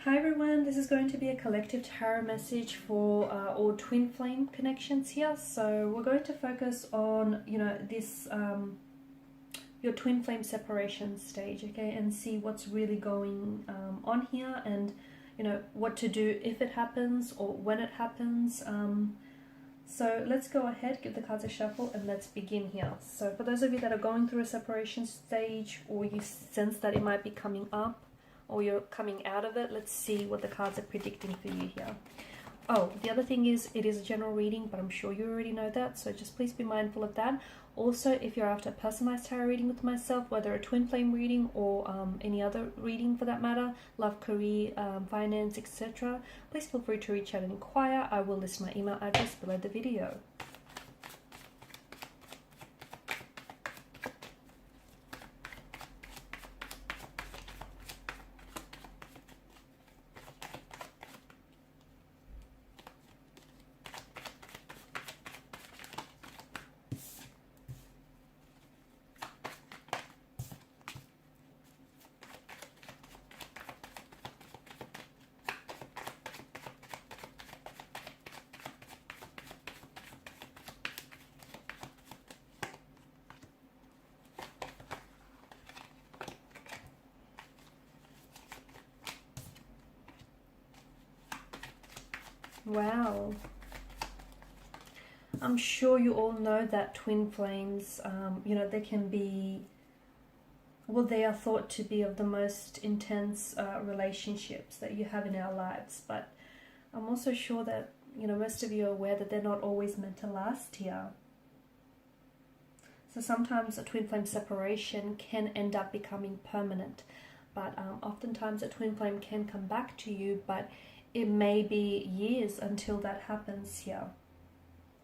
Hi everyone, this is going to be a collective tarot message for all twin flame connections here. So we're going to focus on, this your twin flame separation stage, okay, and see what's really going on here, and what to do if it happens or when it happens. So let's go ahead, give the cards a shuffle, and let's begin here. So for those of you that are going through a separation stage, or you sense that it might be coming up, or you're coming out of it, let's see what the cards are predicting for you here. Oh, the other thing is, it is a general reading, but I'm sure you already know that, so just please be mindful of that. Also, if you're after a personalized tarot reading with myself, whether a twin flame reading or any other reading for that matter, love, career, finance, etc., please feel free to reach out and inquire. I will list my email address below the video. Wow. I'm sure you all know that twin flames, they can be, well, they are thought to be of the most intense relationships that you have in our lives. But I'm also sure that, most of you are aware that they're not always meant to last here. So sometimes a twin flame separation can end up becoming permanent. But oftentimes a twin flame can come back to you, but it may be years until that happens here.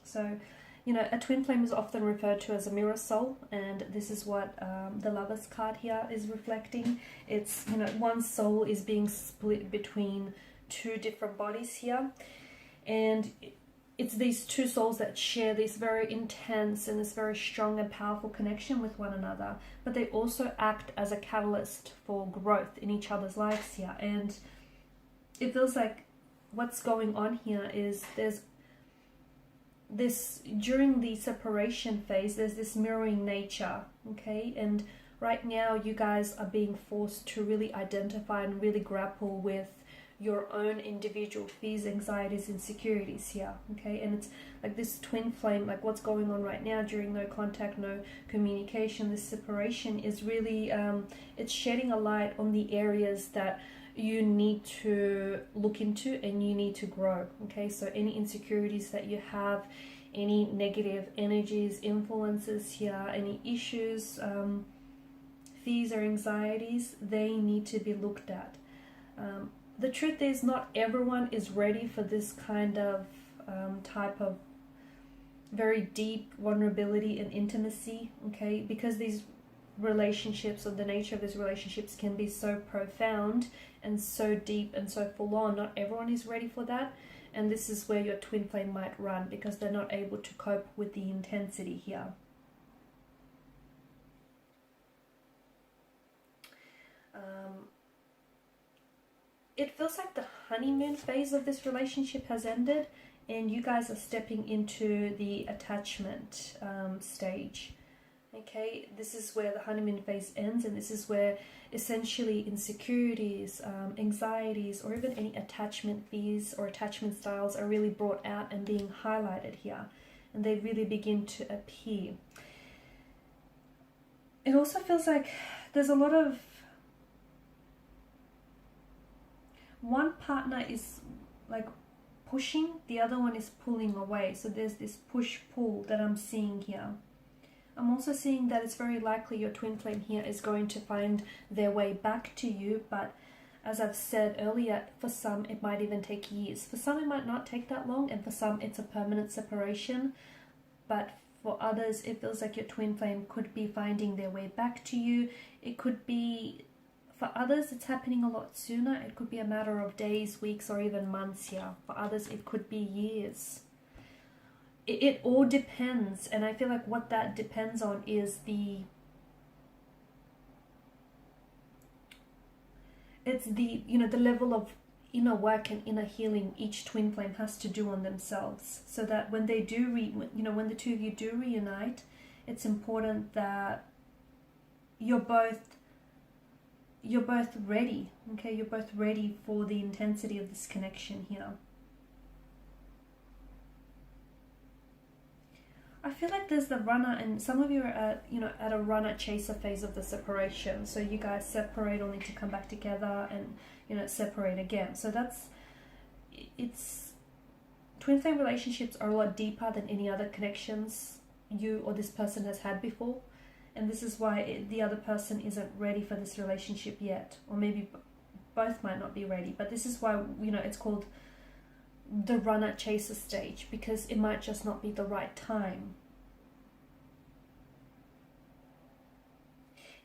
So, a twin flame is often referred to as a mirror soul, and this is what the Lovers card here is reflecting. It's, one soul is being split between two different bodies here, and it's these two souls that share this very intense and this very strong and powerful connection with one another, but they also act as a catalyst for growth in each other's lives here. And it feels like what's going on here is there's this, during the separation phase, there's this mirroring nature, okay? And right now you guys are being forced to really identify and really grapple with your own individual fears, anxieties, insecurities here, okay? And it's like this twin flame, like what's going on right now during no contact, no communication, this separation is really, it's shedding a light on the areas that you need to look into and you need to grow, okay? So any insecurities that you have, any negative energies, influences here, any issues, fears or anxieties, they need to be looked at. The truth is, not everyone is ready for this kind of type of very deep vulnerability and intimacy, okay? Because these relationships, or the nature of these relationships, can be so profound and so deep and so full on. Not everyone is ready for that, and this is where your twin flame might run, because they're not able to cope with the intensity here. It feels like the honeymoon phase of this relationship has ended, and you guys are stepping into the attachment stage. Okay, this is where the honeymoon phase ends, and this is where essentially insecurities, anxieties, or even any attachment fears or attachment styles are really brought out and being highlighted here, and they really begin to appear. It also feels like there's a lot of, one partner is like pushing, the other one is pulling away. So there's this push-pull that I'm seeing here. I'm also seeing that it's very likely your twin flame here is going to find their way back to you, but as I've said earlier, for some it might even take years. For some it might not take that long, and for some it's a permanent separation. But for others, it feels like your twin flame could be finding their way back to you. It could be, for others, it's happening a lot sooner. It could be a matter of days, weeks, or even months here. For others, it could be years. It all depends, and I feel like what that depends on is the it's the, the level of inner work and inner healing each twin flame has to do on themselves, so that when they do when the two of you do reunite, it's important that you're both ready. Okay, you're both ready for the intensity of this connection here. I feel like there's the runner, and some of you are at a runner chaser phase of the separation. So you guys separate only to come back together, and separate again. So it's twin flame relationships are a lot deeper than any other connections you or this person has had before, and this is why the other person isn't ready for this relationship yet, or maybe both might not be ready. But this is why it's called the runner chaser stage, because it might just not be the right time.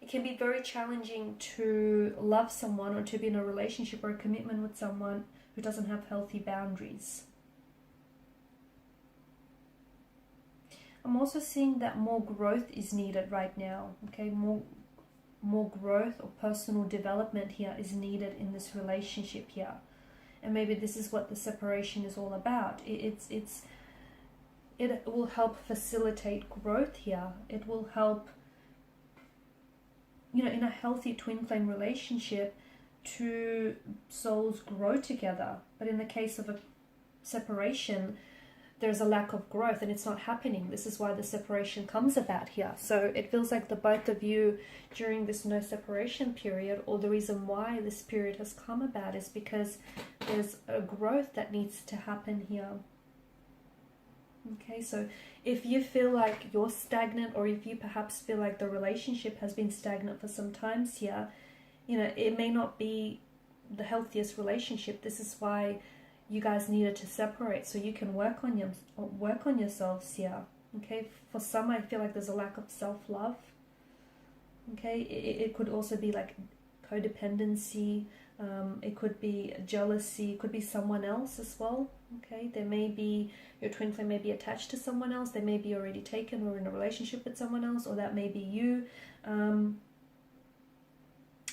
It can be very challenging to love someone or to be in a relationship or a commitment with someone who doesn't have healthy boundaries. I'm also seeing that more growth is needed right now. Okay, more growth or personal development here is needed in this relationship here. And maybe this is what the separation is all about. It will help facilitate growth here. It will help, in a healthy twin flame relationship, two souls grow together. But in the case of a separation, there's a lack of growth and it's not happening. This is why the separation comes about here. So it feels like the both of you during this no separation period, or the reason why this period has come about, is because there's a growth that needs to happen here. Okay, so if you feel like you're stagnant, or if you perhaps feel like the relationship has been stagnant for some times here, it may not be the healthiest relationship. This is why you guys needed to separate, so you can work on yourselves here. Okay, for some, I feel like there's a lack of self-love. Okay, it could also be like codependency. It could be jealousy. It could be someone else as well. Okay, there may be, your twin flame may be attached to someone else. They may be already taken or in a relationship with someone else, or that may be you.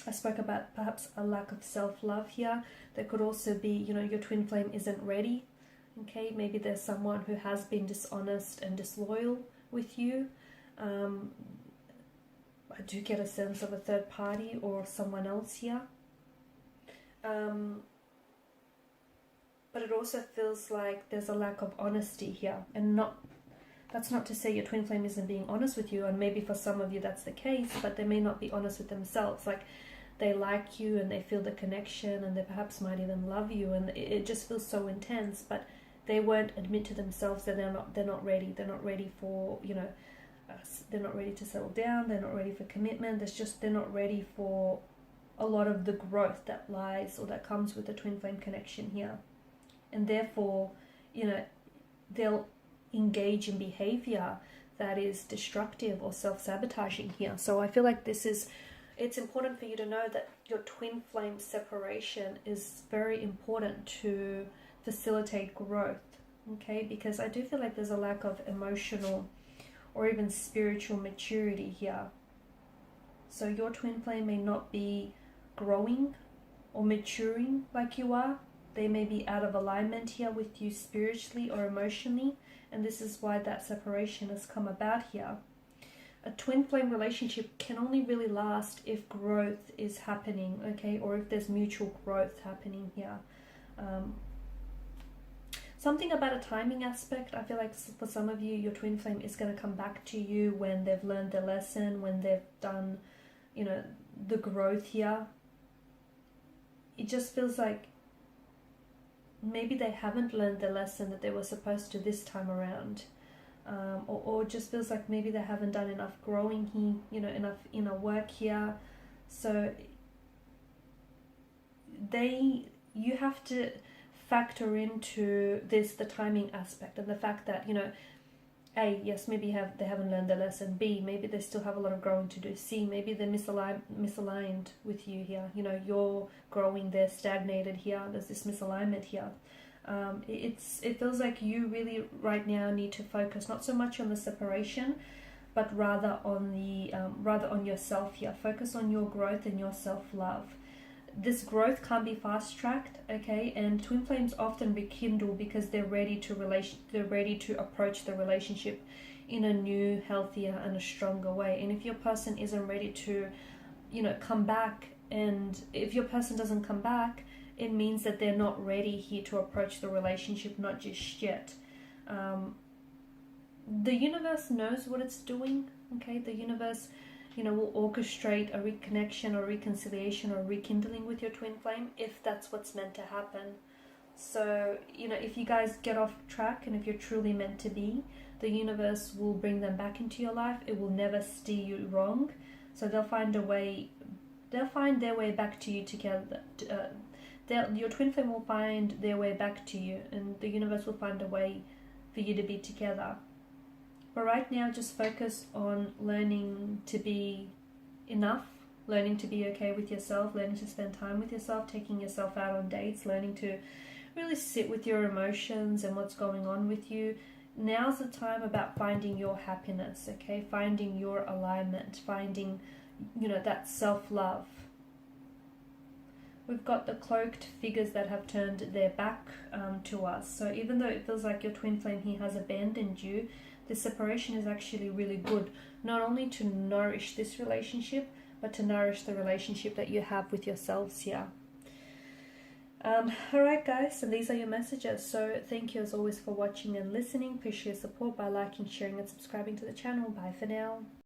I spoke about perhaps a lack of self-love here. There could also be, your twin flame isn't ready. Okay, maybe there's someone who has been dishonest and disloyal with you. I do get a sense of a third party or someone else here. But it also feels like there's a lack of honesty here, and that's not to say your twin flame isn't being honest with you, and maybe for some of you that's the case, but they may not be honest with themselves. Like, they like you and they feel the connection, and they perhaps might even love you, and it just feels so intense, but they won't admit to themselves that they're not ready. They're not ready for, they're not ready to settle down. They're not ready for commitment. They're not ready for a lot of the growth that lies or that comes with the twin flame connection here. And therefore, they'll engage in behavior that is destructive or self-sabotaging here. So I feel like it's important for you to know that your twin flame separation is very important to facilitate growth, okay? Because I do feel like there's a lack of emotional or even spiritual maturity here. So your twin flame may not be growing or maturing like you are. They may be out of alignment here with you spiritually or emotionally, and this is why that separation has come about here. A twin flame relationship can only really last if growth is happening, okay, or if there's mutual growth happening here. Something about a timing aspect. I feel like for some of you, your twin flame is going to come back to you when they've learned their lesson, when they've done, the growth here. It just feels like maybe they haven't learned the lesson that they were supposed to this time around. Or just feels like maybe they haven't done enough growing here, enough inner work here. So you have to factor into this, the timing aspect, and the fact that, A, yes, maybe they haven't learned their lesson. B, maybe they still have a lot of growing to do. C, maybe they're misaligned with you here. You're growing, they're stagnated here. There's this misalignment here. It feels like you really right now need to focus not so much on the separation, but rather on yourself here. Focus on your growth and your self-love. this growth can't be fast-tracked, okay? And twin flames often rekindle because they're ready to approach the relationship in a new, healthier, and a stronger way. And if your person isn't ready to, you know, come back, and if your person doesn't come back, it means that they're not ready here to approach the relationship, not just yet. The universe knows what it's doing, okay? The universe, you know, will orchestrate a reconnection or reconciliation or rekindling with your twin flame if that's what's meant to happen. So, you know, if you guys get off track and if you're truly meant to be, the universe will bring them back into your life. It will never steer you wrong. So they'll find a way, they'll find their way back to you together. Your twin flame will find their way back to you, and the universe will find a way for you to be together. But right now, just focus on learning to be enough, learning to be okay with yourself, learning to spend time with yourself, taking yourself out on dates, learning to really sit with your emotions and what's going on with you. Now's the time about finding your happiness, okay? Finding your alignment, finding, you know, that self-love. We've got the cloaked figures that have turned their back to us. So even though it feels like your twin flame here has abandoned you, this separation is actually really good, not only to nourish this relationship, but to nourish the relationship that you have with yourselves here. Alright guys, and these are your messages. So thank you as always for watching and listening. Appreciate your support by liking, sharing and subscribing to the channel. Bye for now.